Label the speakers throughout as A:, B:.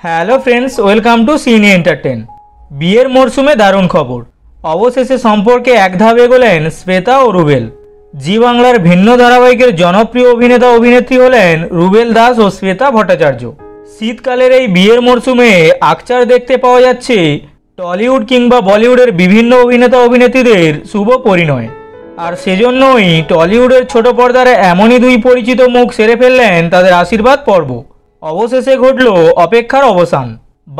A: Hello friends, welcome to সিনে entertain. বিয়ের মরশুমে দারুণ খবর, অবশেষে সম্পর্কে এক ধাপ এগোলেন শ্বেতা ও রুবেল। জি বাংলার ভিন্ন ধারাবাহিকের জনপ্রিয় অভিনেতা অভিনেত্রী হলেন রুবেল দাস ও শ্বেতা ভট্টাচার্য। শীতকালের এই বিয়ের মরশুমে আকচার দেখতে পাওয়া যাচ্ছে টলিউড কিংবা বলিউডের বিভিন্ন অভিনেতা অভিনেত্রীদের শুভ পরিণয়। আর সেজন্যই টলিউডের ছোট পর্দার এমনই দুই পরিচিত মুখ সেরে ফেললেন তাদের আশীর্বাদ পর্ব। অবশেষে ঘটল অপেক্ষার অবসান।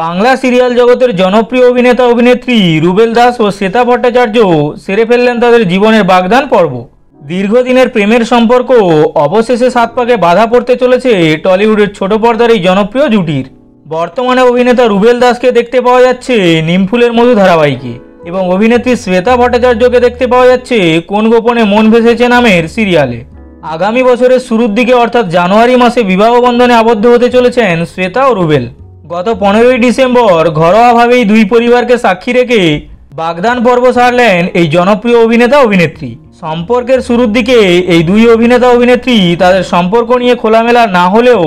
A: বাংলা সিরিয়াল জগতের জনপ্রিয় অভিনেতা অভিনেত্রী রুবেল দাস ও শ্বেতা ভট্টাচার্য সেরে ফেললেন তাদের জীবনের বাগদান পর্ব। দীর্ঘদিনের প্রেমের সম্পর্ক অবশেষে সাত পাকে বাধা পড়তে চলেছে টলিউডের ছোট পর্দার এই জনপ্রিয় জুটির। বর্তমানে অভিনেতা রুবেল দাসকে দেখতে পাওয়া যাচ্ছে নিমফুলের মধু ধারাবাহিকে এবং অভিনেত্রী শ্বেতা ভট্টাচার্যকে দেখতে পাওয়া যাচ্ছে কোন গোপনে মন ভেসেছে নামের সিরিয়ালে। আগামী বছরের শুরুর দিকে অর্থাৎ জানুয়ারি মাসে বিবাহ বন্ধনে আবদ্ধ হতে চলেছেন শ্বেতা ও রুবেল। গত 15ই ডিসেম্বর ঘরোয়াভাবেই দুই পরিবারকে সাক্ষী রেখে বাগদান পর্ব সারলেন এই জনপ্রিয় অভিনেতা অভিনেত্রী। সম্পর্কের শুরুর দিকে এই দুই অভিনেতা অভিনেত্রী তাদের সম্পর্ক নিয়ে খোলামেলা না হলেও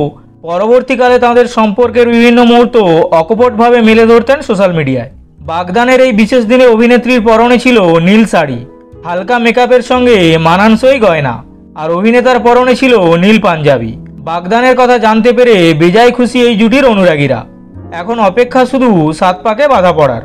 A: পরবর্তীকালে তাদের সম্পর্কের বিভিন্ন মুহূর্ত অকপটভাবে মেলে ধরতেন সোশ্যাল মিডিয়ায়। বাগদানের এই বিশেষ দিনে অভিনেত্রীর পরনে ছিল নীল শাড়ি, হালকা মেকআপের সঙ্গে মানানসই গয়না, আর অভিনেতার পরনে ছিল নীল পাঞ্জাবি। বাগদানের কথা জানতে পেরে বেজায় খুশি এই জুটির অনুরাগীরা। এখন অপেক্ষা শুধু সাত পাকে বাধা পড়ার।